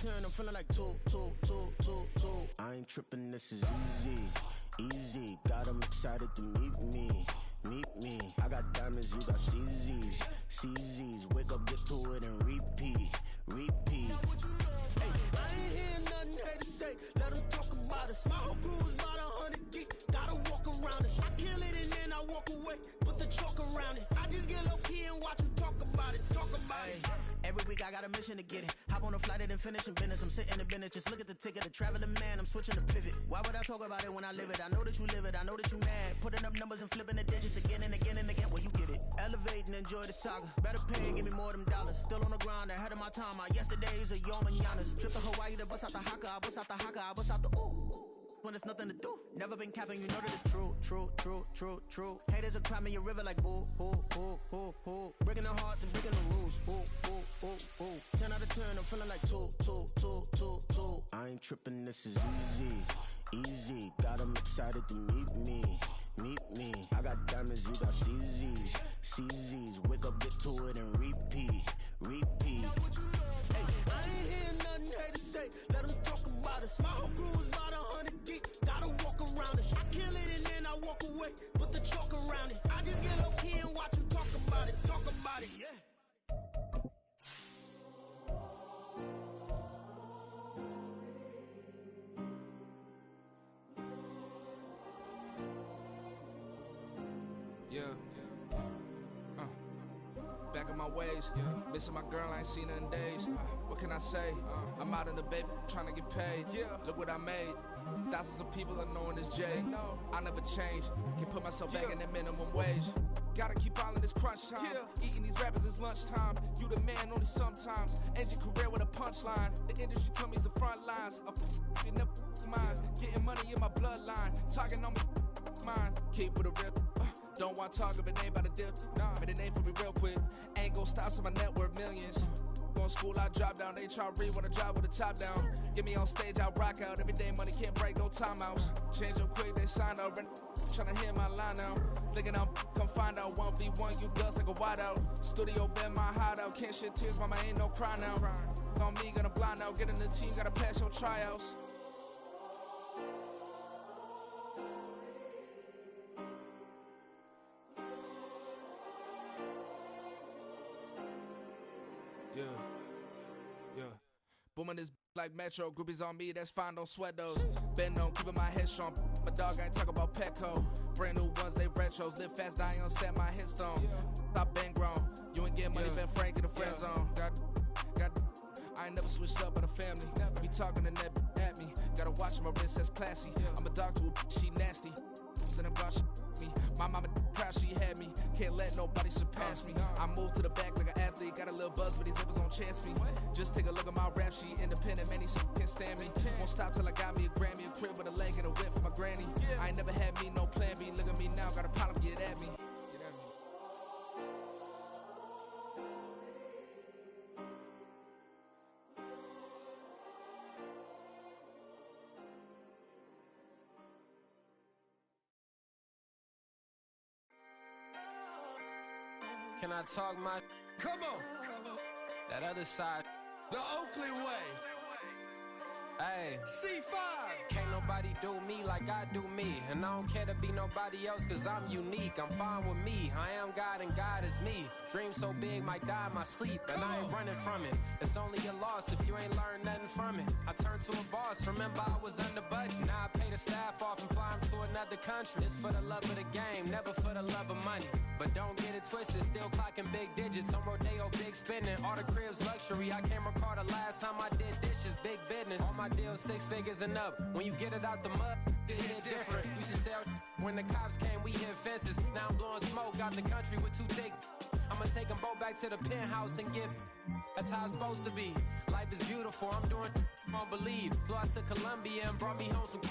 turn, I'm feeling like two. I ain't tripping, this is easy. Got them excited to meet me. I got diamonds, you got CZs. Wake up, get to it, and repeat. Hey, I ain't hearing nothing haters say. Let them talk about us. My whole crew is about 100 deep. Gotta walk around us. I kill it and then I walk away. Put the chalk around it. I just get low key and watch them talk about it. Every week I got a mission to get it. Hop on a flight and then finish in business. I'm sitting in business. Just look at the ticket. The traveling man, I'm switching to pivot. Why would I talk about it when I live it? I know that you live it. I know that you mad. Putting up numbers and flipping the digits again and again and again. Well, you get it. Elevate and enjoy the saga. Better pay, give me more than dollars. Still on the grind, ahead of my time. My yesterdays are your mananas. Trip to Hawaii to bust out the haka. I bust out the haka. I bust out the ooh. When there's nothing to do. Never been capping, you know that it's true. Haters will cry me a river like boo. Breaking the hearts and breaking the rules. Ooh. 10 out of 10, I'm feeling like two. I ain't tripping, this is easy. Got them excited to meet me. I got diamonds, you got CZs. Wake up, get to it, and repeat. Hey, I ain't hearing nothing haters say. Let them talk about us. My whole crew is about 100 deep. Gotta walk around us. I kill it and then I walk away. Put the chalk around it. I just get low key and watch them talk about it. Yeah. Back in my ways, missing my girl, I ain't seen her in days. What can I say? I'm out in the baby, trying to get paid. Look what I made. Thousands of people are knowing this J. I never change. Can put myself back in the minimum wage. Gotta keep all in this crunch time. Eating these rappers is lunchtime. You the man only sometimes. End your career with a punchline. The industry told me it's the front lines. You never mind. Getting money in my bloodline. Talking on me, mine. Keep with a real. Don't want to talk if it ain't about a deal. But it ain't for me real quick. Ain't gon' stop till my net worth millions. Going school, I drop down. They try to read when I drop with the top down. Get me on stage, I rock out. Every day money can't break, no timeouts. Change up quick, they sign up. Tryna hear my line now. Thinking I'm come find out 1v1, you dust like a wideout. Studio been my hideout. Can't shed tears, mama ain't no cry now. On me, gonna blind out. Get in the team, gotta pass your tryouts. Yeah. Booming this like Metro. Groupies on me, that's fine, don't sweat those. Been on, keeping my head strong. My dog ain't talk about Petco. Brand new ones, they retros. Live fast, dying on stand my headstone. Stop been grown. You ain't getting money, been frank in the friend zone. I ain't never switched up on the family. Be talking to that at me. Gotta watch my wrist, that's classy. I'm a dog to a she nasty. Then about me. My mama proud she had me. Can't let nobody surpass me. I move to the back like an athlete. Got a little buzz, but these zippers on chance me. Just take a look at my rap sheet. Independent, man, these can't stand me. Won't stop till I got me a Grammy, a crib with a leg and a whip for my granny. I ain't never had me no plan B. Look at me now, got a problem, get at me. Can I talk my? Come on. That other side. The Oakland way. Hey. C5. Can't nobody do me like I do me. And I don't care to be nobody else cause I'm unique. I'm fine with me. I am God and God is me. Dream so big might die in my sleep. And I ain't running from it. It's only a loss if you ain't learned nothing from it. I turned to a boss. Remember I was under budget. Now I pay the staff off and fly them to another country. It's for the love of the game, never for the love of money. But don't get it twisted, still clocking big digits. On Rodeo, big spending. All the cribs luxury. I can't recall the last time I did dishes, big business. All my deals 6 figures and up. When you get it out the mud, it hit different. Used to sell when the cops came, we hit fences. Now I'm blowing smoke out the country with 2 thick. I'ma take them both back to the penthouse and get. That's how it's supposed to be. Life is beautiful, I'm doing won't believe. Flew out to Colombia and brought me home some.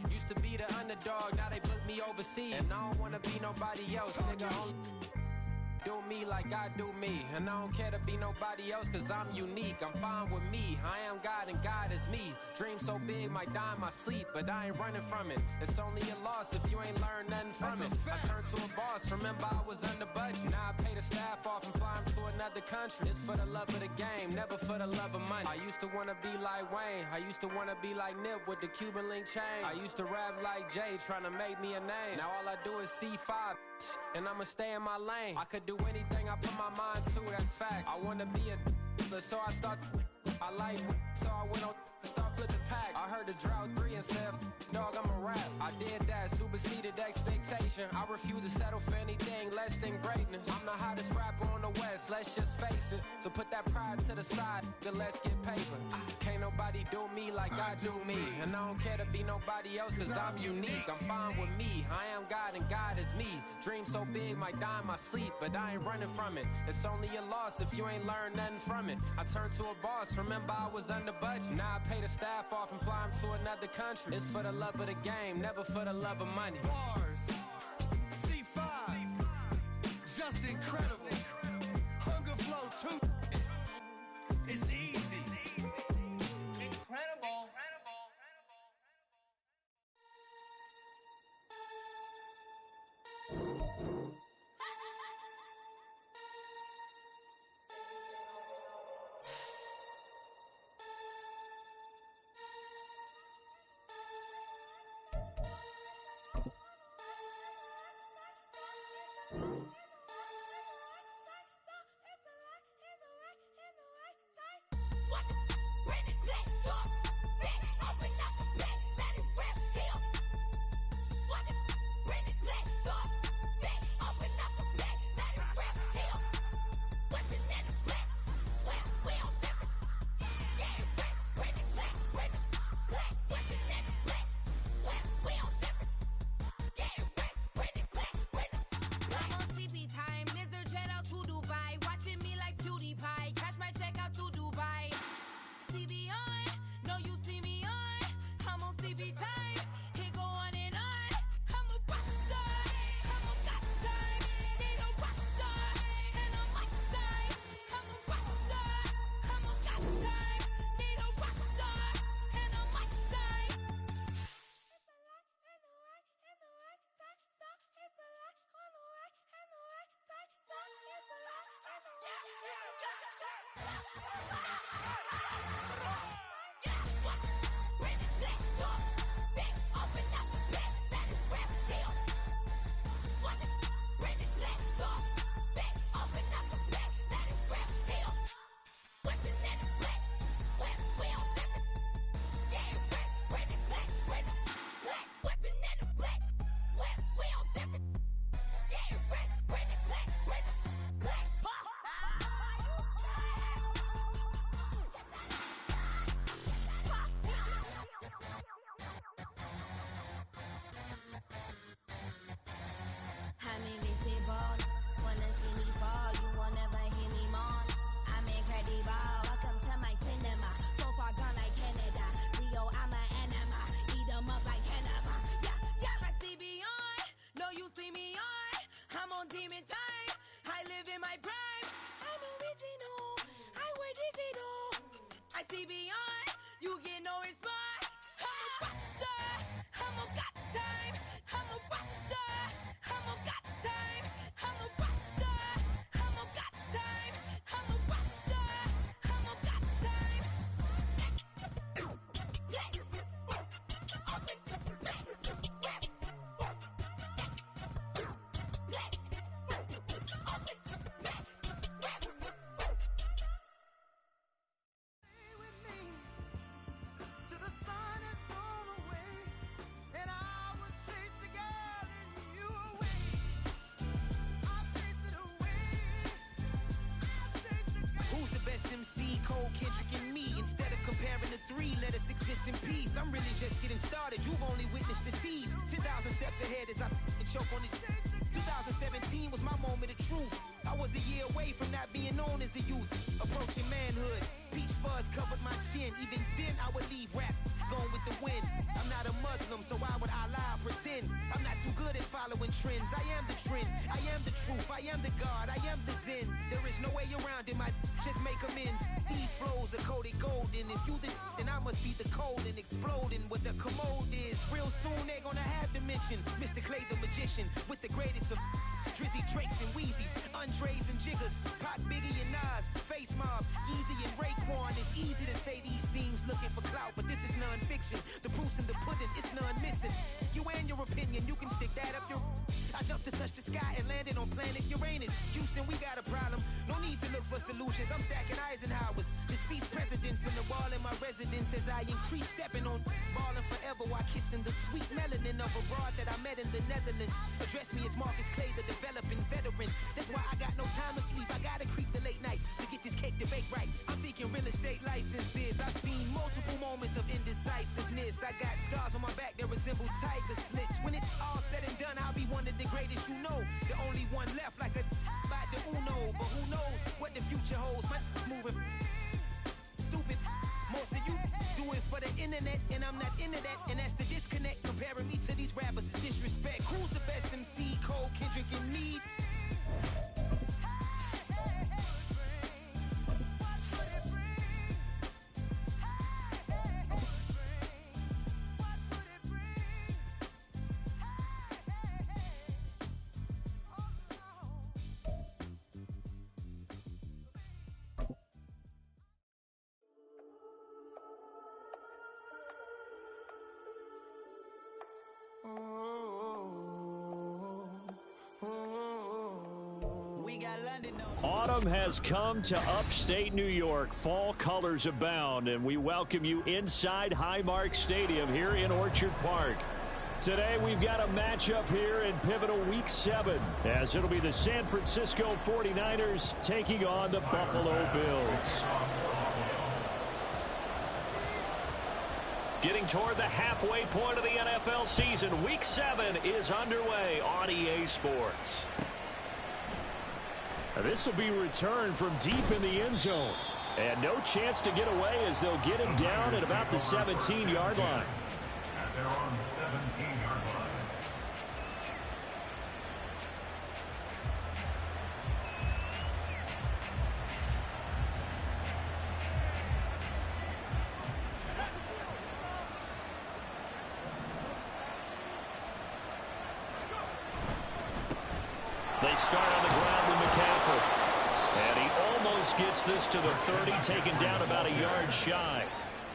Used to be the underdog, now they book me overseas. And I don't wanna be nobody else, nigga. do me like I do me. And I don't care to be nobody else, cause I'm unique. I'm fine with me, I am God and God is me. Dream so big, might die in my sleep, but I ain't running from it. It's only a loss if you ain't learned nothing from it. I turned to a boss, remember I was under budget. Now I pay the staff off and fly them to another country. It's for the love of the game, never for the love of money. I used to wanna be like Wayne, I used to wanna be like Nip with the Cuban link chain. I used to rap like Jay, trying to make me a name. Now all I do is C5, and I'ma stay in my lane. I could do anything I put my mind to, that's fact. I wanna be a so I start. I like, so I went on start flipping packs. I heard the drought 3 and said, dog, I'm a rap. I did that, superseded expectation. I refuse to settle for anything less than greatness. I'm the hottest rapper on the West, let's just face it. So put that pride to the side, then let's get paper. Can't nobody do me like I do me. And I don't care to be nobody else, cause I'm unique. I'm fine with me, I am God and God is me. Dream so big, might die in my sleep, but I ain't running from it. It's only a loss if you ain't learned nothing from it. I turned to a boss, remember I was under budget. Now I pay the staff off and fly them to another country. It's for the love of the game, never for the love of money. Bars, C5, just incredible. Hunger Flow 2, it's easy. Incredible. MC, Cole, Kendrick, and me. Instead of comparing the three, let us exist in peace. I'm really just getting started, you've only witnessed the tease. 10,000 steps ahead as I choke on it. 2017 was my moment of truth. I was a year away from not being known as a youth. Approaching manhood, peach fuzz covered my chin. Even then I would leave rap going with the wind. I'm not a Muslim, so why would Allah pretend? in. I'm not too good at following trends. I am the trend, I am the truth, I am the God, I am the Zen. There is no way around it, my just make amends. These flows are coated golden. If you the then I must be the cold and exploding what the commode is. Real soon they're gonna have to mention Mr. Clay the magician with the greatest of Drizzy, Drakes, and Wheezies, Andres and Jiggers, Pac, Biggie, and Nas, Face Mob, Easy and Raekwon. It's easy to say these things looking for clout, but this is non-fiction. The proof's in the pudding, it's none missing. You and your opinion, you can stick that up your... I jumped to touch the sky and landed on planet Uranus. Houston, we got a problem. No need to look for solutions. I'm stacking Eisenhowers. Deceased presidents in the wall in my residence as I increase stepping on ballin' forever while kissing the sweet melanin of a broad that I met in the Netherlands. Address me as Marcus Clay, the developing veteran. That's why I got no time to sleep. I gotta creep the late night to get this cake to bake right. I'm thinking real estate licenses. I've seen multiple moments of indecisiveness. I got scars on my back that resemble tiger slits. When it's all said and done, I'll be one of the greatest you know. The only one left like a by the Uno. But who knows what the future holds? My moving stupid. Most of you do it for the internet, and I'm not into that. And that's the disconnect. Comparing me to these rappers is disrespect. Who's the best MC? Cole, Kendrick, and me? Autumn has come to upstate New York. Fall colors abound, and we welcome you inside Highmark Stadium here in Orchard Park. Today, we've got a matchup here in pivotal Week 7, as it'll be the San Francisco 49ers taking on the Buffalo Bills. Getting toward the halfway point of the NFL season, Week 7 is underway on EA Sports. This will be returned from deep in the end zone. And no chance to get away as they'll get him down at about the 17-yard line. At their own 17-yard line. They start on the ground with McCaffrey. And he almost gets this to the 30, taken down about a yard shy.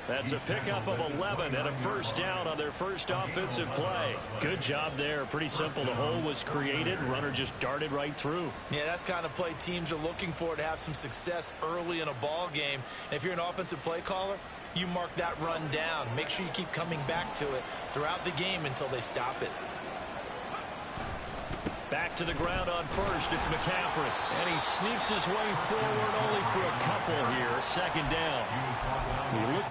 That's a pickup of 11 and a first down on their first offensive play. Good job there. Pretty simple. The hole was created. Runner just darted right through. Yeah, that's the kind of play teams are looking for to have some success early in a ball game. And if you're an offensive play caller, you mark that run down. Make sure you keep coming back to it throughout the game until they stop it. Back to the ground on first. It's McCaffrey. And he sneaks his way forward only for a couple here. Second down. He looked.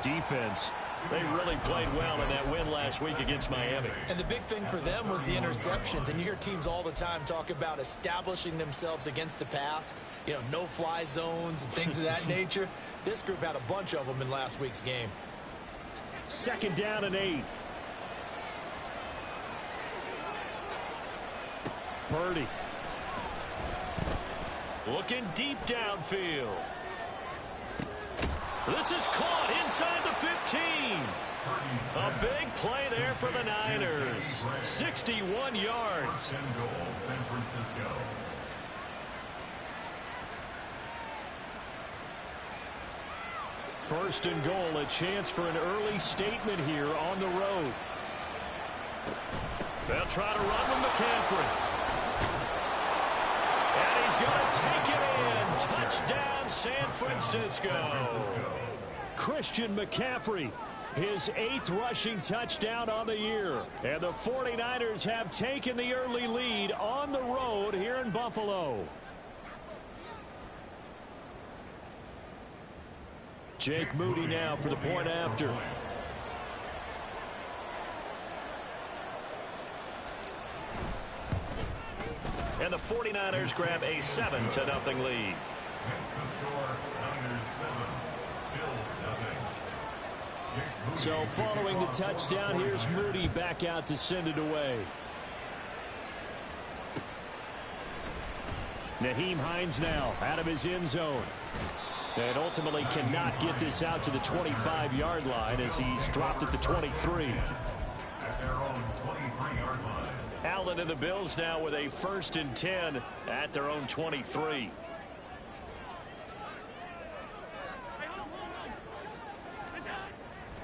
Defense. They really played well in that win last week against Miami. And the big thing for them was the interceptions. And you hear teams all the time talk about establishing themselves against the pass, you know, no-fly zones and things of that nature. This group had a bunch of them in last week's game. Second down and 8. Purdy. Looking deep downfield. This is caught inside the 15. A big play there for the Niners. 61 yards. First and goal, a chance for an early statement here on the road. They'll try to run with McCaffrey. And he's going to take it in. Touchdown, San Francisco. Christian McCaffrey, his 8th rushing touchdown on the year. And the 49ers have taken the early lead on the road here in Buffalo. Jake Moody now for the point after. And the 49ers grab a 7-0 lead. So following the touchdown, here's Moody back out to send it away. Nyheim Hines now out of his end zone. And ultimately cannot get this out to the 25-yard line as he's dropped at the 23. At their own 23-yard line. Allen and the Bills now with a 1st and 10 at their own 23.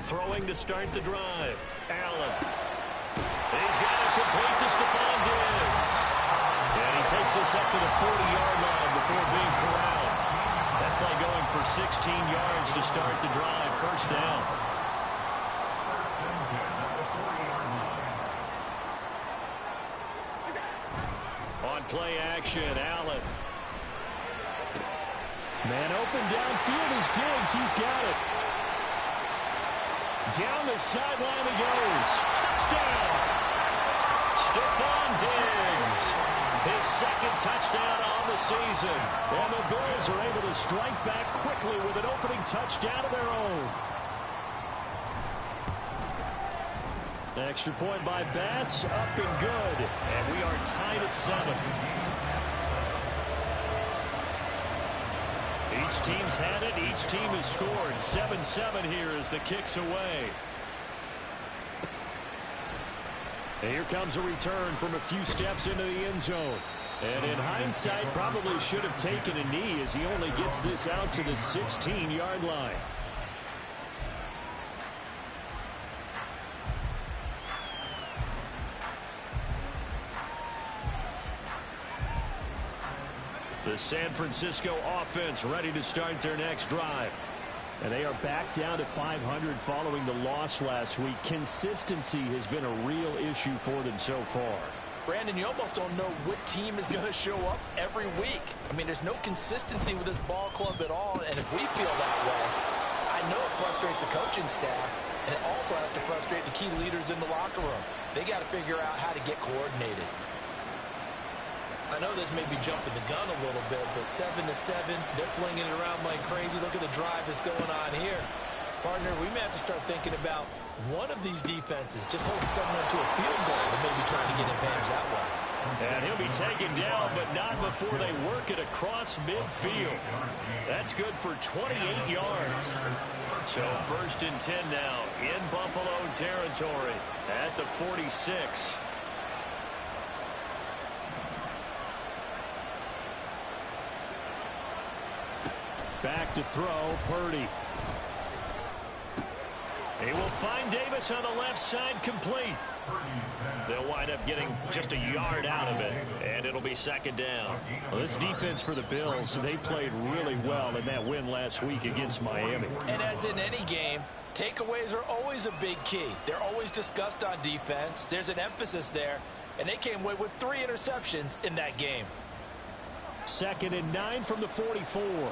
Throwing to start the drive. Allen. He's got it complete to Stephon Diggs. And he takes us up to the 40-yard line before being corralled. That play going for 16 yards to start the drive. First down. First and 10 at the 40-yard line. On play action, Allen. Man open downfield is Diggs. He's got it. Down the sideline he goes. Touchdown! Stephon Diggs. His 2nd touchdown on the season. And the Bills are able to strike back quickly with an opening touchdown of their own. Extra point by Bass, up and good. And we are tied at 7. Each team's had it. Each team has scored. 7-7 here as the kick's away. And here comes a return from a few steps into the end zone. And in hindsight, probably should have taken a knee as he only gets this out to the 16-yard line. The San Francisco offense ready to start their next drive. And they are back down to 500 following the loss last week. Consistency has been a real issue for them so far. Brandon, you almost don't know what team is going to show up every week. I mean, there's no consistency with this ball club at all, and if we feel that way, I know it frustrates the coaching staff, and it also has to frustrate the key leaders in the locker room. They got to figure out how to get coordinated. I know this may be jumping the gun a little bit, but 7-7, they're flinging it around like crazy. Look at the drive that's going on here. Partner, we may have to start thinking about one of these defenses just holding someone to a field goal and maybe trying to get advantage that way. And he'll be taken down, but not before they work it across midfield. That's good for 28 yards. So 1st and 10 now in Buffalo territory at the 46. Back to throw, Purdy. He will find Davis on the left side, complete. They'll wind up getting just a yard out of it, and it'll be 2nd down. Well, this defense for the Bills, they played really well in that win last week against Miami. And as in any game, takeaways are always a big key. They're always discussed on defense. There's an emphasis there, and they came away with 3 interceptions in that game. 2nd and 9 from the 44.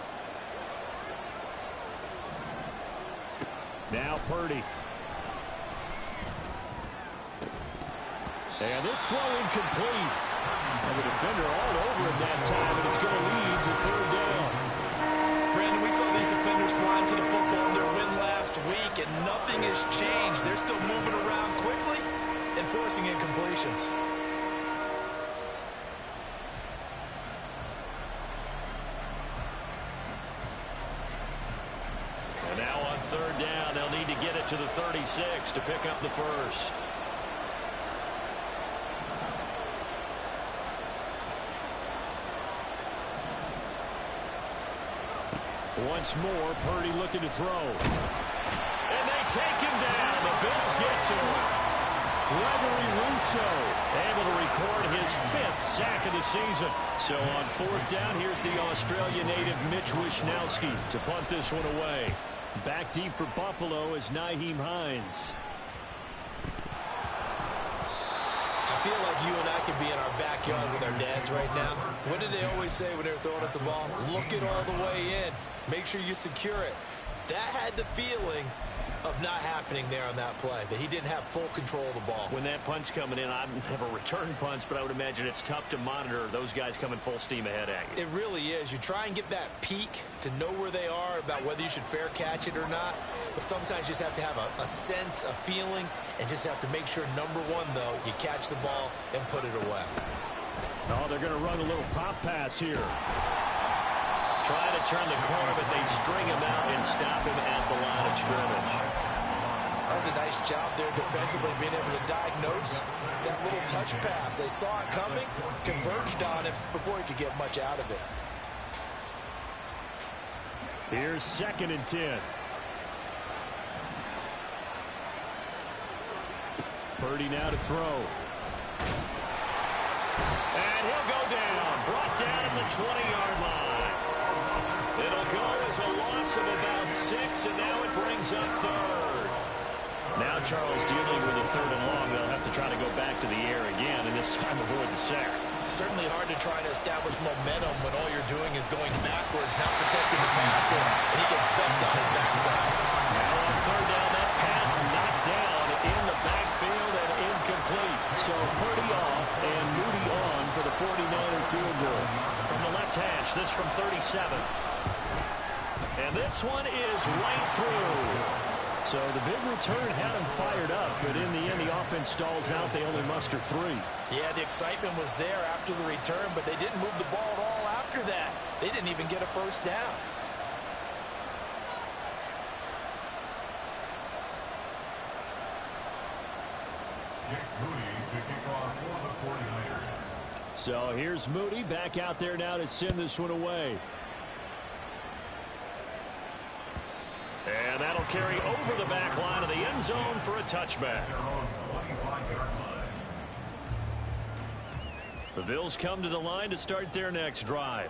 Now Purdy. And this throw incomplete. And the defender all over him that time, and it's going to lead to 3rd down. Brandon, we saw these defenders flying to the football in their win last week, and nothing has changed. They're still moving around quickly and forcing incompletions. And now on 3rd down, they'll need to get it to the 36 to pick up the first. Once more, Purdy looking to throw. And they take him down. The Bills get to him. Gregory Rousseau able to record his 5th sack of the season. So on 4th down, here's the Australia native Mitch Wishnowsky to punt this one away. Back deep for Buffalo is Nyheim Hines. I feel like you and I could be in our backyard with our dads right now. What did they always say when they were throwing us the ball? Look it all the way in. Make sure you secure it. That had the feeling of not happening there on that play, that he didn't have full control of the ball. When that punt's coming in, I've never returned punts, but I would imagine it's tough to monitor those guys coming full steam ahead at you. It really is. You try and get that peek to know where they are about whether you should fair catch it or not, but sometimes you just have to have a sense, a feeling, and just have to make sure, number one, though, you catch the ball and put it away. Oh, they're going to run a little pop pass here. Trying to turn the corner, but they string him out and stop him at the line of scrimmage. That was a nice job there defensively, being able to diagnose that little touch pass. They saw it coming, converged on it before he could get much out of it. Here's 2nd and 10. Purdy now to throw. And he'll go down. Brought down at the 20-yard line. It'll go as a loss of about 6, and now it brings up 3rd. Now Charles dealing with a 3rd and long. They'll have to try to go back to the air again, and this time avoid the sack. Certainly hard to try to establish momentum when all you're doing is going backwards, not protecting the passer, and he gets dumped on his backside. Now on 3rd down, that pass knocked down in the backfield and incomplete. So Purdy off and Moody on for the 49er field goal. From the left hash, this from 37. And this one is right through. So the big return had them fired up, but in the end, the offense stalls out. They only muster 3. Yeah, the excitement was there after the return, but they didn't move the ball at all after that. They didn't even get a 1st down. So here's Moody back out there now to send this one away. And that'll carry over the back line of the end zone for a touchback. The Bills come to the line to start their next drive.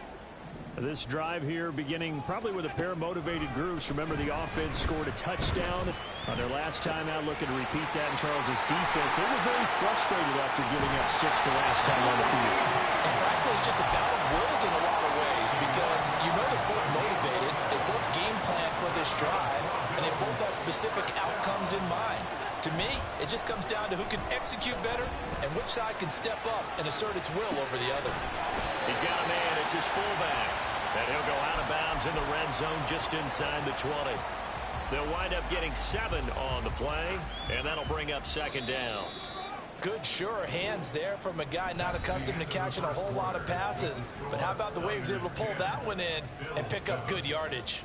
This drive here beginning probably with a pair of motivated groups. Remember, the offense scored a touchdown on their last time out, looking to repeat that in Charles's defense. They were very frustrated after giving up 6 the last time on the field. And frankly, it's just a battle of wills in a lot of ways, because you know they're both motivated, they both game plan for this drive, and they both have specific outcomes in mind. To me, it just comes down to who can execute better and which side can step up and assert its will over the other. He's got a man. It's his fullback. And he'll go out of bounds in the red zone just inside the 20. They'll wind up getting 7 on the play, and that'll bring up 2nd down. Good, sure hands there from a guy not accustomed to catching a whole lot of passes. But how about the way he was able to pull that one in and pick up good yardage?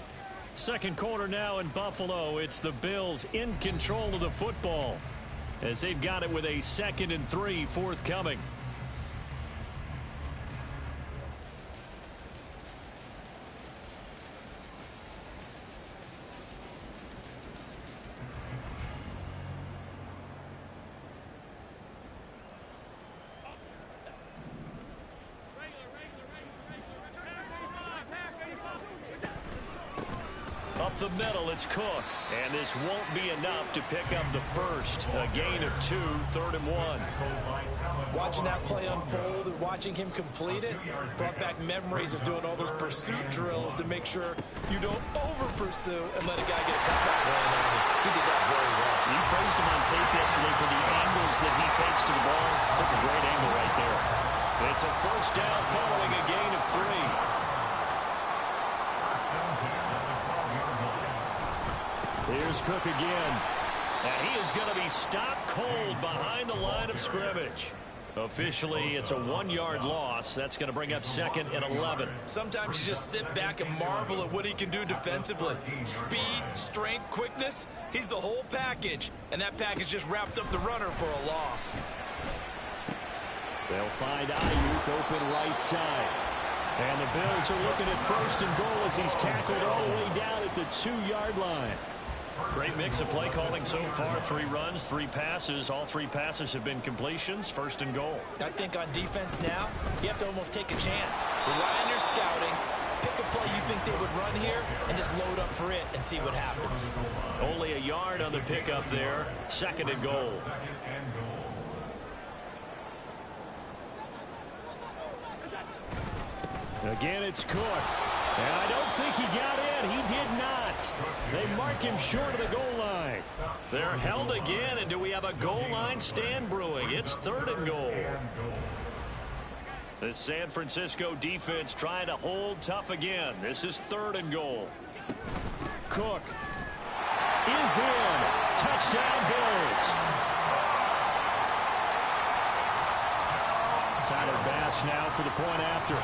Second quarter now in Buffalo. It's the Bills in control of the football as they've got it with a 2nd and 3 forthcoming. Up the middle, it's Cook. And this won't be enough to pick up the first. A gain of 2, 3rd and 1. Watching that play unfold and watching him complete it brought back memories of doing all those pursuit drills to make sure you don't over-pursue and let a guy get a cutback laying on him. He did that very well. You praised him on tape yesterday for the angles that he takes to the ball. Took a great angle right there. It's a 1st down following a gain of 3. Here's Cook again. And he is going to be stopped cold behind the line of scrimmage. Officially, it's a 1-yard loss. That's going to bring up 2nd and 11. Sometimes you just sit back and marvel at what he can do defensively. Speed, strength, quickness, he's the whole package. And that package just wrapped up the runner for a loss. They'll find Ayuk open right side. And the Bills are looking at 1st and goal as he's tackled all the way down at the 2-yard line. Great mix of play calling so far. 3 runs, 3 passes. All 3 passes have been completions. 1st and goal. I think on defense now, you have to almost take a chance. Rely on your scouting. Pick a play you think they would run here and just load up for it and see what happens. Only a yard on the pickup there. 2nd and goal. Again, it's Cook. And I don't think he got in. He did not. They mark him short of the goal line. They're held again, and do we have a goal line stand brewing? It's 3rd and goal. The San Francisco defense trying to hold tough again. This is 3rd and goal. Cook is in. Touchdown, Bills. Tyler Bass now for the point after.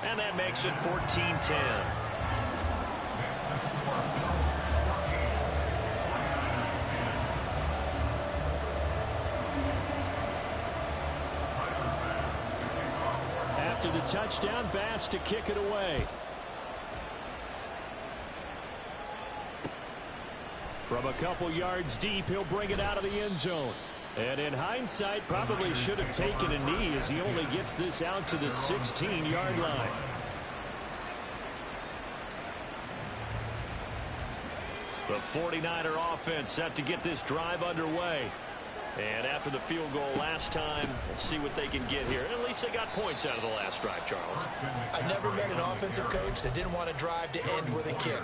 And that makes it 14-10. After the touchdown, Bass to kick it away. From a couple yards deep, he'll bring it out of the end zone. And in hindsight, probably should have taken a knee as he only gets this out to the 16-yard line. The 49er offense set to get this drive underway. And after the field goal last time, we'll see what they can get here. At least they got points out of the last drive, Charles. I've never met an offensive coach that didn't want to drive to end with a kick.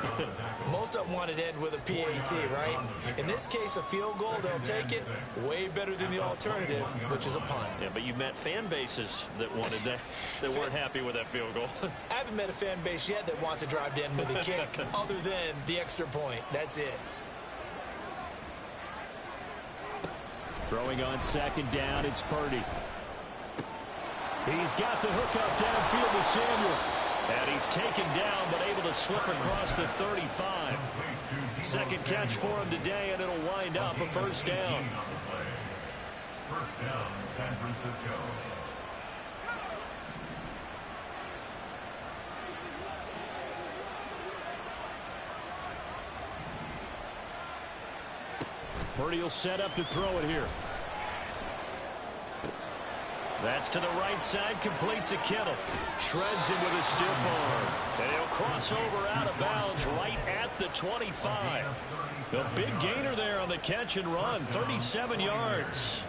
Most of them wanted to end with a PAT, right? In this case, a field goal, they'll take it. Way better than the alternative, which is a punt. Yeah, but you met fan bases that wanted that, that weren't happy with that field goal. I haven't met a fan base yet that wants to drive to end with a kick, other than the extra point. That's it. Throwing on 2nd down, it's Purdy. He's got the hook up downfield to Samuel. And he's taken down, but able to slip across the 35. 2nd catch for him today, and it'll wind up a 1st down. 1st down, San Francisco. Purdy will set up to throw it here. That's to the right side, complete to Kittle. Shreds him with a stiff arm. And he'll cross over out of bounds right at the 25. A big gainer there on the catch and run, 37 yards.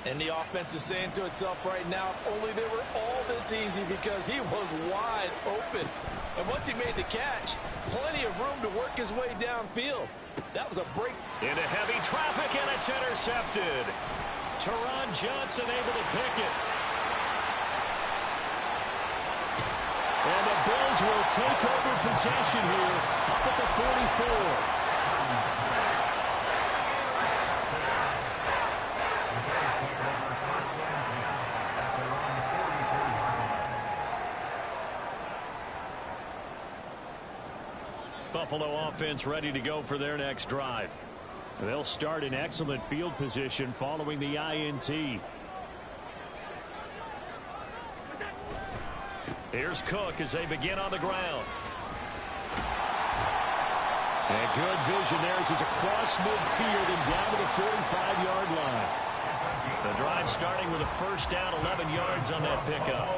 And the offense is saying to itself right now, only they were all this easy because he was wide open. And once he made the catch, plenty of room to work his way downfield. That was a break. Into heavy traffic, and it's intercepted. Teron Johnson able to pick it. And the Bills will take over possession here up at the 44. Buffalo offense ready to go for their next drive. They'll start in excellent field position following the INT. Here's Cook as they begin on the ground. And good vision there as he's across midfield and down to the 45-yard line. The drive starting with a 1st down, 11 yards on that pickup.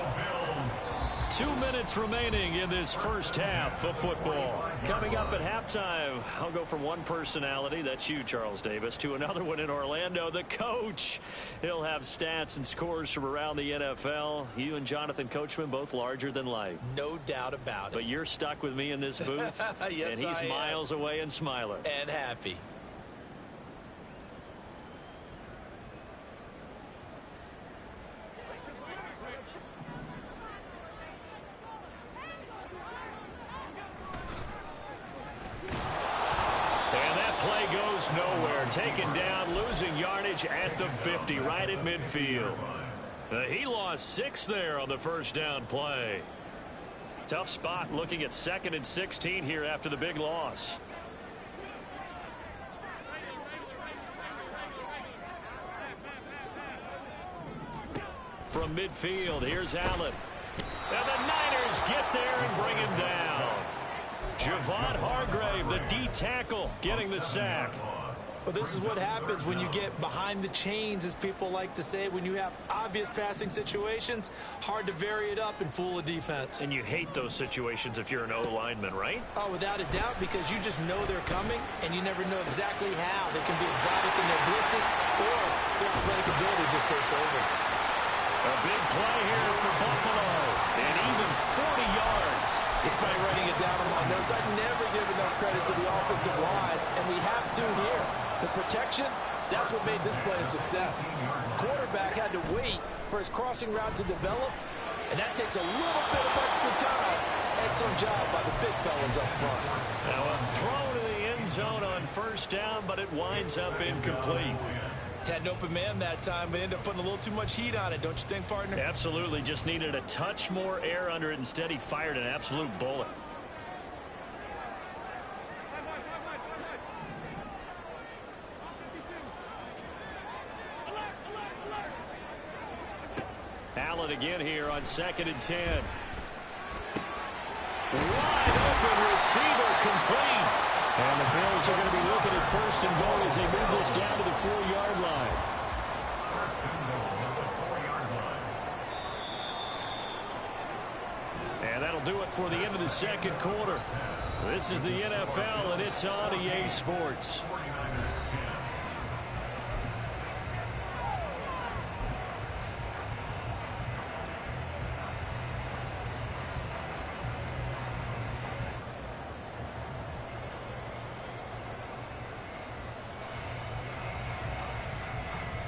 2 minutes remaining in this 1st half of football. Coming up at halftime, I'll go from one personality, that's you, Charles Davis, to another one in Orlando, the coach. He'll have stats and scores from around the NFL. You and Jonathan Coachman, both larger than life. No doubt about it. But you're stuck with me in this booth, yes, and he's miles away and smiling. And happy. Nowhere, taken down, losing yardage at the 50, right at midfield. He lost 6 there on the 1st down play. Tough spot looking at 2nd and 16 here after the big loss. from midfield. Here's Allen. And the Niners get there and bring him down. Javon Hargrave, the D tackle, getting the sack. Well, this is what happens when you get behind the chains, as people like to say. When you have obvious passing situations, hard to vary it up and fool a defense. And you hate those situations if you're an O-lineman, right? Oh, without a doubt, because you just know they're coming, and you never know exactly how. They can be exotic in their blitzes, or their athletic ability just takes over. A big play here for Buffalo, and even 40 yards. Despite writing it down on my notes, I never give enough credit to the offensive line, and we have to here. The protection, that's what made this play a success. Quarterback had to wait for his crossing route to develop, and that takes a little bit of extra time. Excellent job by the big fellas up front. Now a throw to the end zone on first down, but it winds up incomplete. Had an open man that time, but ended up putting a little too much heat on it, don't you think, partner? Absolutely. Just needed a touch more air under it. Instead, he fired an absolute bullet. Allen again here on 2nd and 10. Wide open receiver, complete. And the Bills are going to be looking at 1st and goal as they move this down to the 4-yard line. First and goal at the 4-yard line. And that'll do it for the end of the second quarter. This is the NFL, and it's on EA Sports.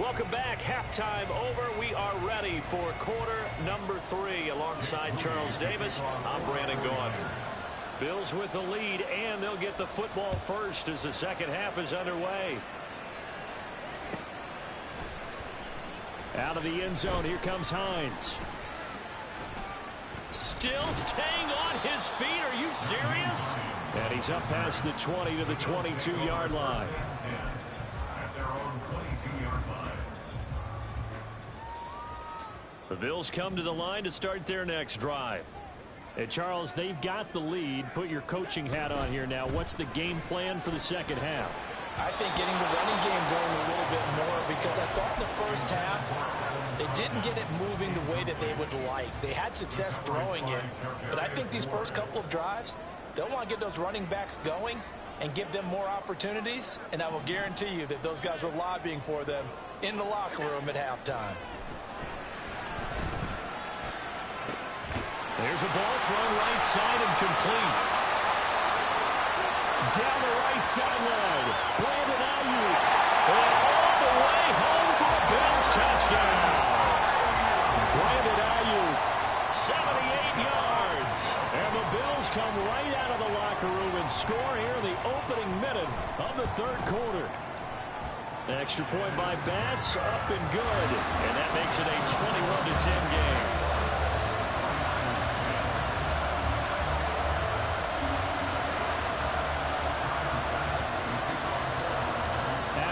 Welcome back. Halftime over. We are ready for quarter number 3. Alongside Charles Davis, I'm Brandon Gaudin. Bills with the lead, and they'll get the football first as the second half is underway. Out of the end zone, here comes Hines. Still staying on his feet. Are you serious? And he's up past the 20 to the 22-yard line. At their own 22-yard line. The Bills come to the line to start their next drive. Hey, Charles, they've got the lead. Put your coaching hat on here now. What's the game plan for the second half? I think getting the running game going a little bit more, because I thought in the first half they didn't get it moving the way that they would like. They had success throwing it, but I think these first couple of drives, they'll want to get those running backs going and give them more opportunities, and I will guarantee you that those guys were lobbying for them in the locker room at halftime. There's a ball thrown right side and complete. Down the right sideline, Brandon Ayuk. And all the way home for a Bills touchdown. Brandon Ayuk, 78 yards. And the Bills come right out of the locker room and score here in the opening minute of the third quarter. Extra point by Bass, up and good. And that makes it a 21-10 game.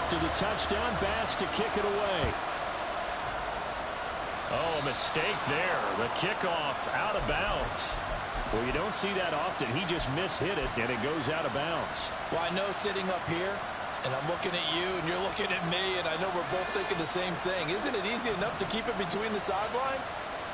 After the touchdown, Bass to kick it away. Oh, a mistake there. The kickoff out of bounds. Well, you don't see that often. He just mishit it, and it goes out of bounds. Well, I know sitting up here, and I'm looking at you, and you're looking at me, and I know we're both thinking the same thing. Isn't it easy enough to keep it between the sidelines?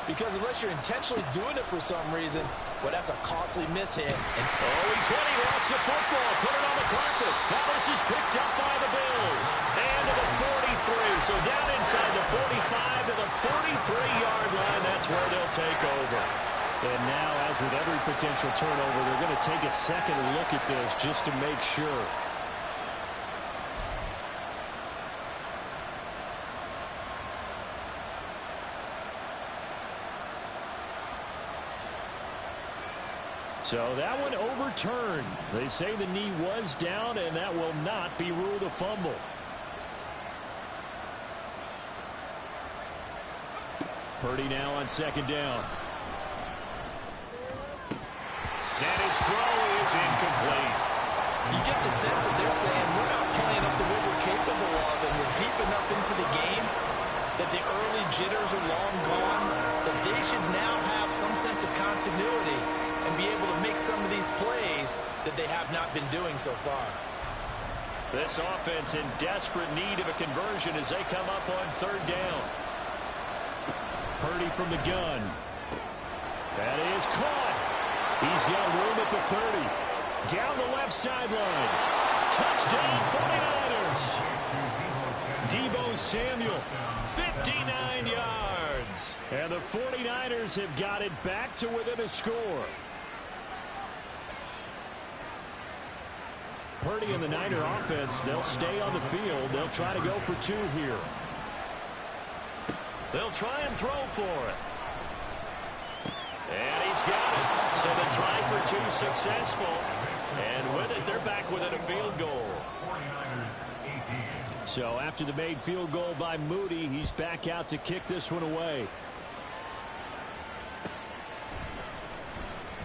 Because unless you're intentionally doing it for some reason, well, that's a costly mishit. And he's hit. He lost the football. Put it on the carpet. Now this is picked up by the Bills. And to the 43. So down inside the 45 to the 43-yard line. That's where they'll take over. And now, as with every potential turnover, they're going to take a second look at this just to make sure. So that one overturned. They say the knee was down, and that will not be ruled a fumble. Purdy now on second down. And his throw is incomplete. You get the sense that they're saying we're not playing up to what we're capable of, and we're deep enough into the game that the early jitters are long gone. continuity and be able to make some of these plays that they have not been doing so far. This offense in desperate need of a conversion as they come up on third down. Purdy from the gun. That is caught. He's got room at the 30. Down the left sideline. Touchdown 49ers. Deebo Samuel, 59 yards. And the 49ers have got it back to within a score. Purdy and the Niner offense, they'll stay on the field. They'll try to go for two here. They'll try and throw for it. And he's got it. So the try for two successful. And with it, they're back within a field goal. So after the made field goal by Moody, he's back out to kick this one away.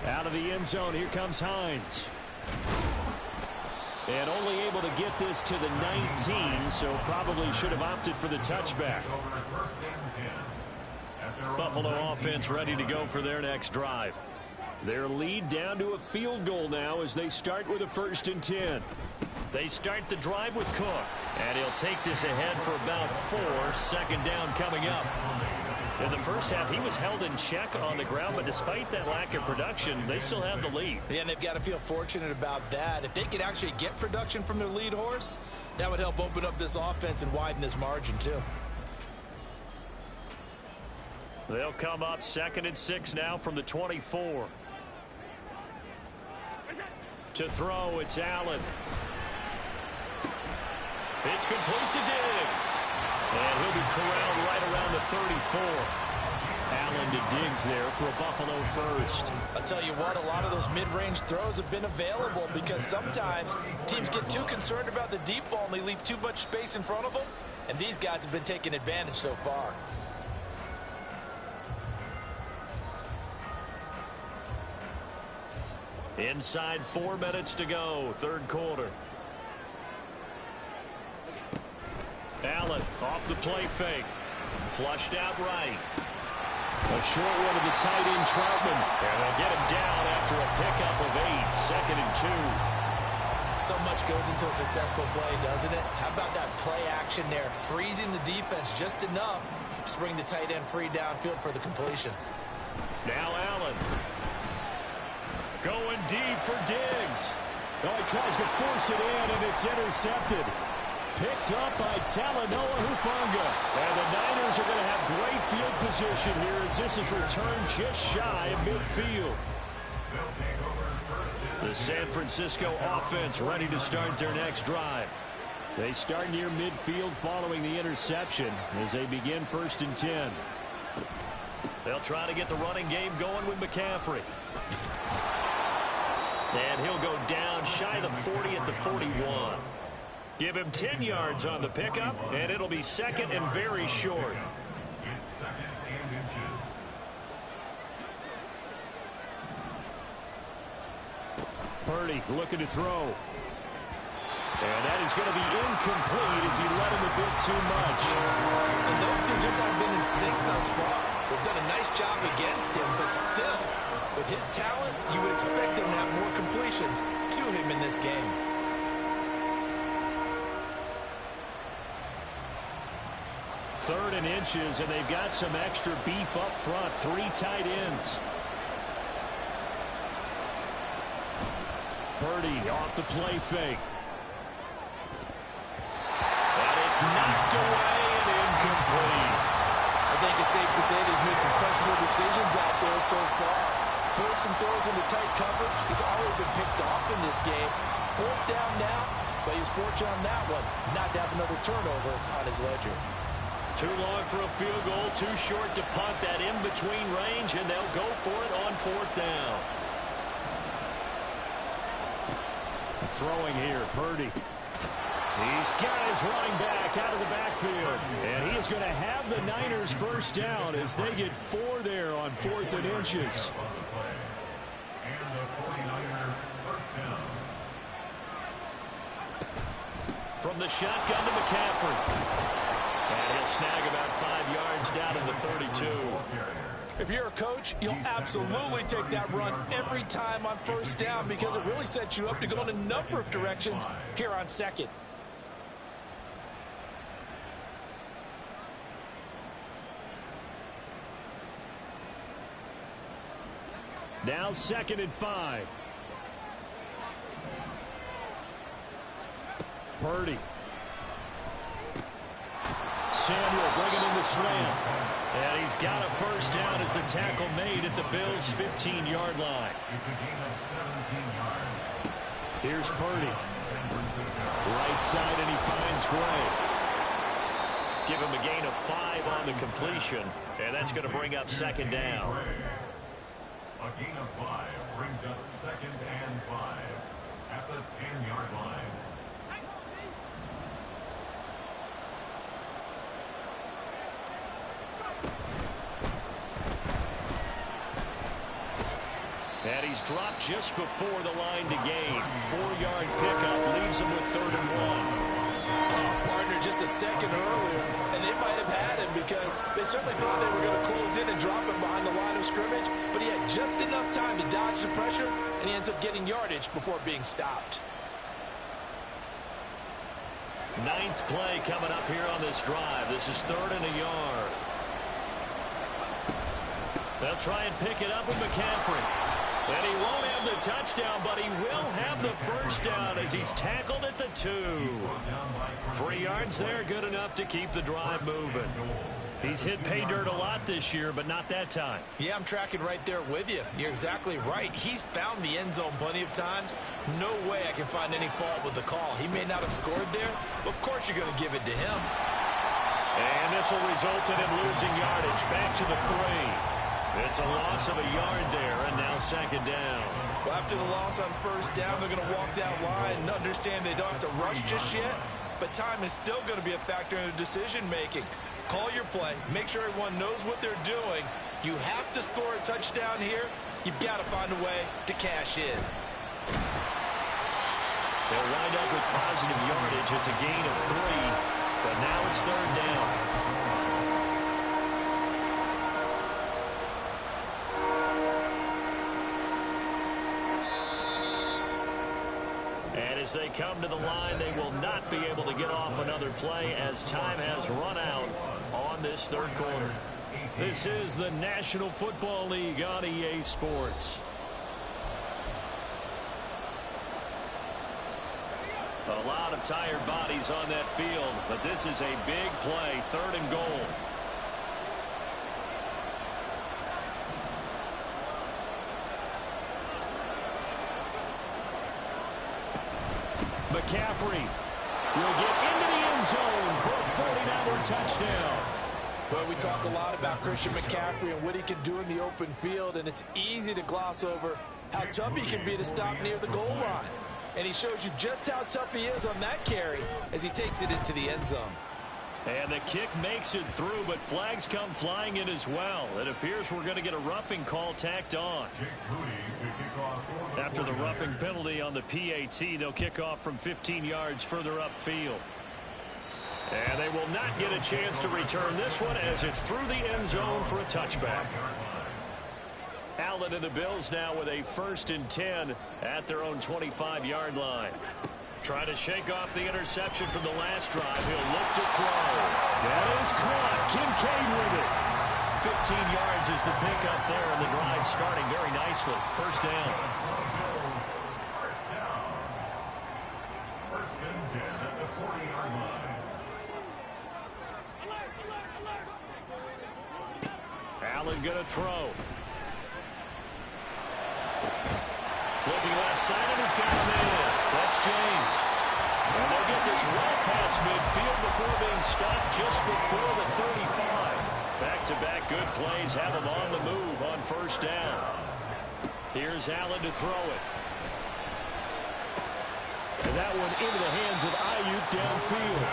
Out of the end zone, here comes Hines. And only able to get this to the 19, so probably should have opted for the touchback. Buffalo offense ready to go for their next drive. Their lead down to a field goal now as they start with a 1st and 10. They start the drive with Cook. And he'll take this ahead for about 4. 2nd down coming up. In the first half, he was held in check on the ground, but despite that lack of production, they still have the lead. Yeah, and they've got to feel fortunate about that. If they could actually get production from their lead horse, that would help open up this offense and widen this margin, too. They'll come up 2nd and 6 now from the 24. To throw, it's Allen. It's complete to Diggs. And he'll be corralled right around the 34. Allen to Diggs there for a Buffalo first. I'll tell you what, a lot of those mid-range throws have been available because sometimes teams get too concerned about the deep ball and they leave too much space in front of them. And these guys have been taking advantage so far. Inside 4 minutes to go, 3rd quarter. Allen off the play fake. Flushed out right. A short one to the tight end, Troutman. And they'll get him down after a pickup of 8. 2nd and 2. So much goes into a successful play, doesn't it? How about that play action there? Freezing the defense just enough to bring the tight end free downfield for the completion. Now Allen. Going deep for Diggs. Oh, he tries to force it in, and it's intercepted. Picked up by Talanoa Hufanga. And the Niners are going to have great field position here as this is returned just shy of midfield. The San Francisco offense ready to start their next drive. They start near midfield following the interception as they begin 1st and 10. They'll try to get the running game going with McCaffrey. And he'll go down shy of the 40 at the 41. Give him 10 yards on the pickup, and it'll be 2nd and very short. Purdy looking to throw. And that is going to be incomplete as he led him a bit too much. And those two just haven't been in sync thus far. They've done a nice job against him, but still, with his talent, you would expect him to have more completions to him in this game. Third and inches, and they've got some extra beef up front. 3 tight ends. Purdy off the play fake. And it's knocked away and incomplete. I think it's safe to say he's made some questionable decisions out there so far. Forced some throws into tight coverage. He's already been picked off in this game. 4th down now, but he was fortunate on that one not to have another turnover on his ledger. Too long for a field goal, too short to punt that in-between range, and they'll go for it on 4th down. Throwing here, Purdy. He's got his running back out of the backfield. And he is going to have the Niners 1st down as they get 4 there on 4th and inches. From the shotgun to McCaffrey. And he'll snag about 5 yards down to the 32. If you're a coach, you'll absolutely take that run every time on first down because it really sets you up to go in a number of directions here on second. Now 2nd and 5. Purdy. Samuel bringing in the slant. And he's got a first down as a tackle made at the Bills' 15-yard line. Here's Purdy. Right side, and he finds Gray. Give him a gain of 5 on the completion, and that's going to bring up 2nd down. A gain of 5 brings up 2nd and 5 at the 10-yard line. And he's dropped just before the line to gain. 4-yard pickup leaves him with 3rd and 1. Partner just a second earlier, and they might have had him because they certainly thought they were going to close in and drop him behind the line of scrimmage, but he had just enough time to dodge the pressure, and he ends up getting yardage before being stopped. 9th play coming up here on this drive. This is 3rd and a yard. They'll try and pick it up with McCaffrey. And he won't have the touchdown, but he will have the first down as he's tackled at the 2. 3 yards there, good enough to keep the drive moving. He's hit pay dirt a lot this year, but not that time. Yeah, I'm tracking right there with you. You're exactly right. He's found the end zone plenty of times. No way I can find any fault with the call. He may not have scored there, but of course you're going to give it to him. And this will result in him losing yardage. Back to the 3. It's a loss of a yard there, and now 2nd down. Well, after the loss on first down, they're going to walk that line and understand they don't have to rush just yet, but time is still going to be a factor in the decision-making. Call your play. Make sure everyone knows what they're doing. You have to score a touchdown here. You've got to find a way to cash in. They'll wind up with positive yardage. It's a gain of 3, but now it's 3rd down. And as they come to the line, they will not be able to get off another play as time has run out on this 3rd quarter. This is the National Football League on EA Sports. A lot of tired bodies on that field, but this is a big play, 3rd and goal. McCaffrey will get into the end zone for a 49-yard touchdown. Well, we talk a lot about Christian McCaffrey and what he can do in the open field, and it's easy to gloss over how tough he can be to stop near the goal line. And he shows you just how tough he is on that carry as he takes it into the end zone. And the kick makes it through, but flags come flying in as well. It appears we're going to get a roughing call tacked on. After the roughing penalty on the PAT, they'll kick off from 15 yards further upfield. And they will not get a chance to return this one as it's through the end zone for a touchback. Allen and the Bills now with a 1st and 10 at their own 25-yard line. Trying to shake off the interception from the last drive. He'll look to throw. That is caught. Kincaid with it. 15 yards is the pickup there, and the drive starting very nicely. First down. First and 10 at the 40-yard line. Allen going to throw. Looking left side, and he's got him in. That's James. And they'll get this right past midfield before being stopped just before the 35. Back-to-back good plays have him on the move on first down. Here's Allen to throw it. And that one into the hands of Ayuk downfield.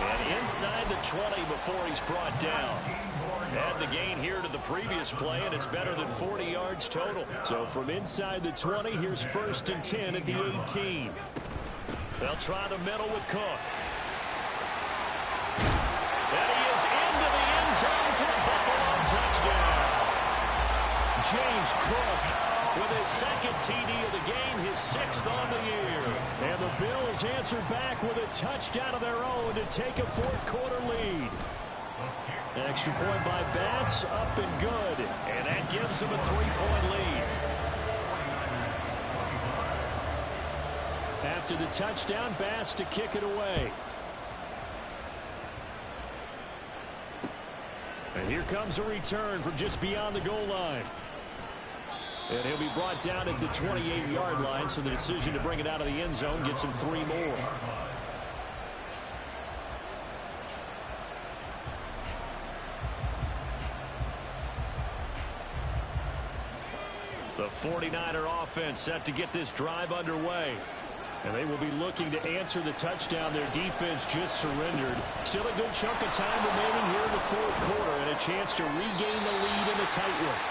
And inside the 20 before he's brought down. Add the gain here to the previous play, and it's better than 40 yards total. So from inside the 20, here's 1st and 10 at the 18. They'll try the middle with Cook. And he is into the end zone for a Buffalo touchdown. James Cook with his second TD of the game, his 6th on the year. And the Bills answer back with a touchdown of their own to take a fourth-quarter lead. Extra point by Bass, up and good. And that gives them a 3-point lead. After the touchdown, Bass to kick it away. And here comes a return from just beyond the goal line. And he'll be brought down at the 28-yard line, so the decision to bring it out of the end zone gets him 3 more. The 49er offense set to get this drive underway. And they will be looking to answer the touchdown their defense just surrendered. Still a good chunk of time remaining here in the fourth quarter and a chance to regain the lead in a tight one.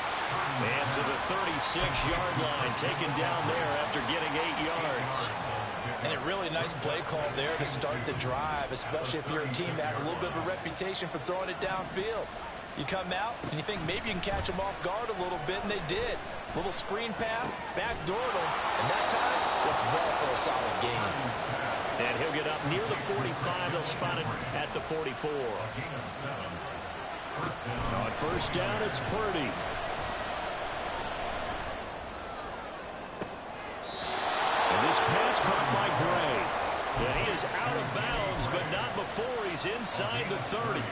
And to the 36-yard line, taken down there after getting 8 yards. And a really nice play call there to start the drive, especially if you're a team that has a little bit of a reputation for throwing it downfield. You come out and you think maybe you can catch them off guard a little bit, and they did. Little screen pass, backdoored them, and that time looked well for a solid gain. And he'll get up near the 45. They'll spot it at the 44. On first down, it's Purdy. And this pass caught by Gray. And he is out of bounds, but not before he's inside the 30.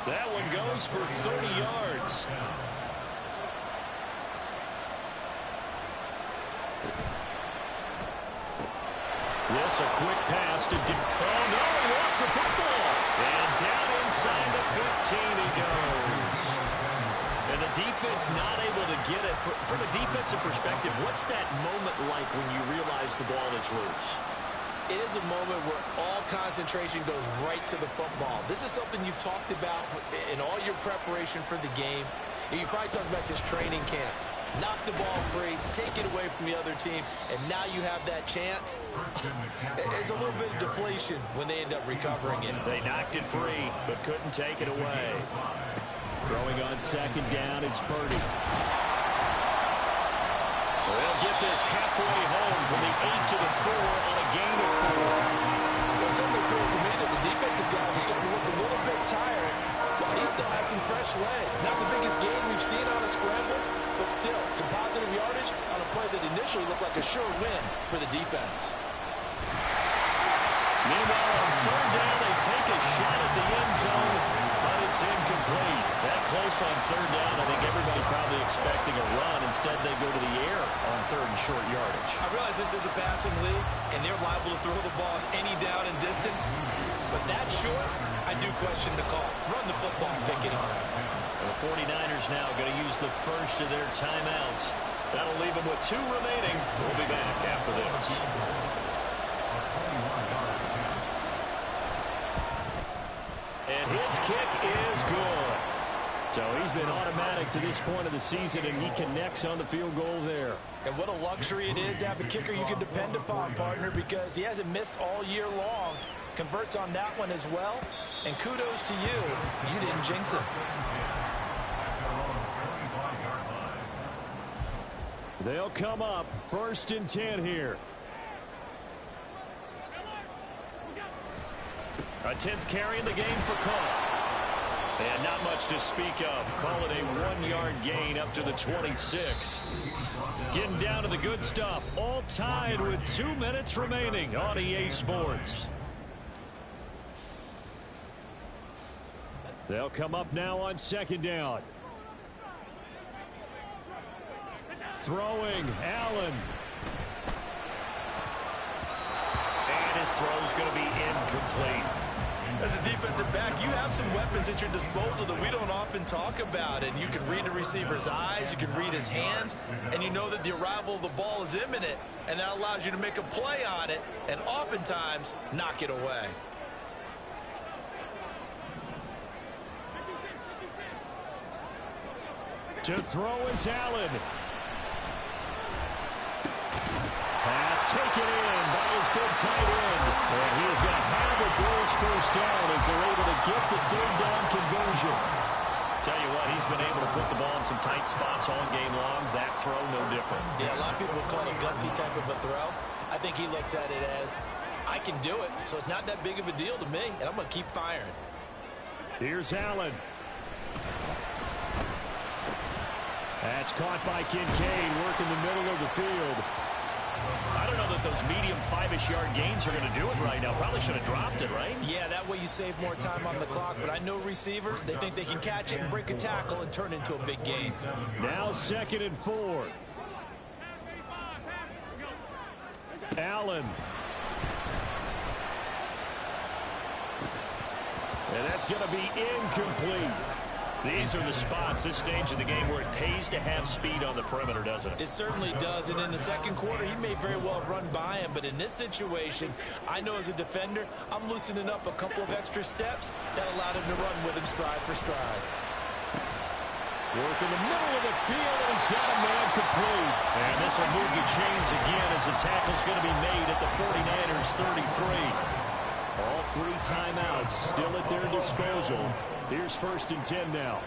That one goes for 30 yards. Yes, a quick pass to... Oh, no, he lost the football. And down inside the 15 he goes. And the defense not able to get it. From a defensive perspective, what's that moment like when you realize the ball is loose? It is a moment where all concentration goes right to the football. This is something you've talked about in all your preparation for the game. You probably talked about this training camp. Knock the ball free, take it away from the other team, and now you have that chance. There's a little bit of deflation when they end up recovering it. They knocked it free, but couldn't take it away. Throwing on second down, it's Purdy. They'll get this halfway home from the 8 to the 4 on a gain of 4. Well, something appears to me that the defensive guys are starting to look a little bit tired, while he still has some fresh legs. Not the biggest gain we've seen on a scramble, but still, some positive yardage on a play that initially looked like a sure win for the defense. Meanwhile, on third down, they take a shot at the end zone, but it's incomplete. That close on third down, I think everybody probably expecting a run. Instead, they go to the air on third and short yardage. I realize this is a passing league, and they're liable to throw the ball any down and distance, but that short, I do question the call. Run the football and pick it up. The 49ers now going to use the first of their timeouts. That'll leave them with 2 remaining. We'll be back after this. And his kick is good. So he's been automatic to this point of the season, and he connects on the field goal there. And what a luxury it is to have a kicker you can depend upon, partner, because he hasn't missed all year long. Converts on that one as well. And kudos to you. You didn't jinx him. They'll come up 1st and 10 here. A 10th carry in the game for Cook. And not much to speak of. Call it a 1-yard gain up to the 26. Getting down to the good stuff. All tied with 2 minutes remaining on EA Sports. They'll come up now on second down. Throwing, Allen. And his throw's going to be incomplete. As a defensive back, you have some weapons at your disposal that we don't often talk about. And you can read the receiver's eyes, you can read his hands, and you know that the arrival of the ball is imminent. And that allows you to make a play on it and oftentimes knock it away. To throw is Allen. Pass taken in by his big tight end. And he is going to have the Bills first down as they're able to get the third down conversion. Tell you what, he's been able to put the ball in some tight spots all game long. That throw, no different. Yeah, a lot of people would call it a gutsy type of a throw. I think he looks at it as, I can do it, so it's not that big of a deal to me, and I'm going to keep firing. Here's Allen. That's caught by Kincaid, working the middle of the field. I don't know that those medium 5-ish yard gains are going to do it right now. Probably should have dropped it, right? Yeah, that way you save more time on the clock, but I know receivers, they think they can catch it and break a tackle and turn it into a big gain. Now 2nd and 4. Allen. And that's going to be incomplete. These are the spots, this stage of the game, where it pays to have speed on the perimeter, doesn't it? It certainly does, and in the second quarter, he may very well have run by him, but in this situation, I know as a defender, I'm loosening up a couple of extra steps that allowed him to run with him stride for stride. Work in the middle of the field, and he's got a man complete. And this will move the chains again as the tackle's going to be made at the 49ers 33. All 3 timeouts still at their disposal. Here's 1st and 10 now.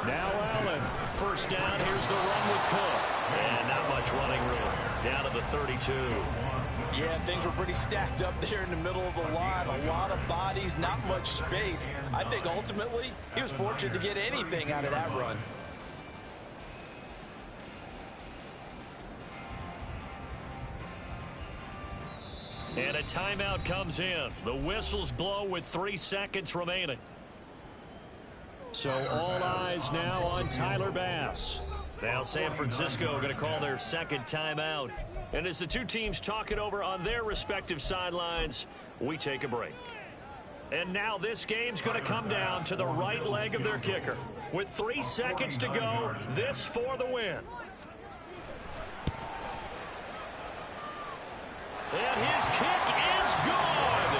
Now Allen. First down, here's the run with Cook. And not much running room. Down to the 32. Yeah, things were pretty stacked up there in the middle of the line. A lot of bodies, not much space. I think ultimately he was fortunate to get anything out of that run. And a timeout comes in. The whistles blow with 3 seconds remaining. So all eyes now on Tyler Bass. Now San Francisco going to call their 2nd timeout. And as the two teams talk it over on their respective sidelines, we take a break. And now this game's going to come down to the right leg of their kicker. With 3 seconds to go, this for the win. And his kick is good.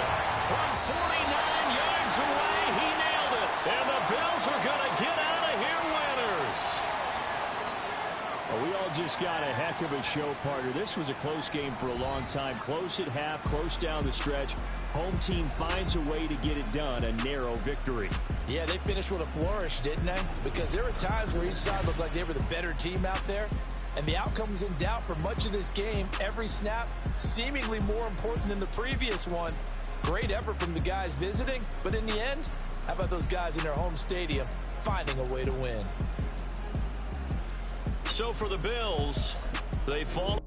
From 49 yards away, he nailed it. And the Bills are going to get out of here winners. Well, we all just got a heck of a show, partner. This was a close game for a long time. Close at half, close down the stretch. Home team finds a way to get it done, a narrow victory. Yeah, they finished with a flourish, didn't they? Because there were times where each side looked like they were the better team out there. And the outcome was in doubt for much of this game. Every snap seemingly more important than the previous one. Great effort from the guys visiting, but in the end, how about those guys in their home stadium finding a way to win? So for the Bills, they fall.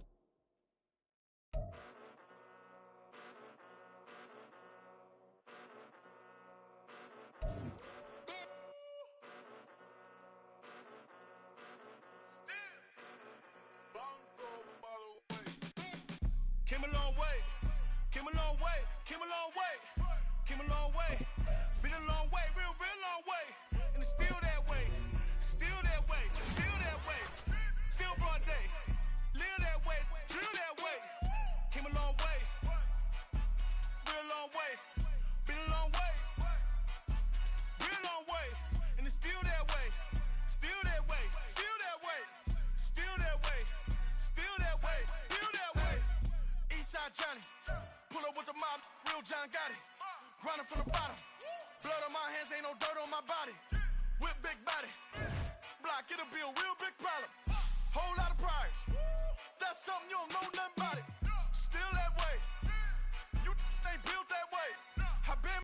Came a long way, came a long way, came a long way, came a long way, been a long way, real long way, and it's still that way, still that way, still that way, still broad day, live that way, drill that way, came a long way, real long way, been a long way, real long way, and it's still that way, still that way, still that way, still that way, still that way, still that way. Eastside Johnny, pull up with the mob, real John Gotti. Grinding from the bottom, blood on my hands, ain't no dirt on my body. Whip big body, block, it'll be a real big problem.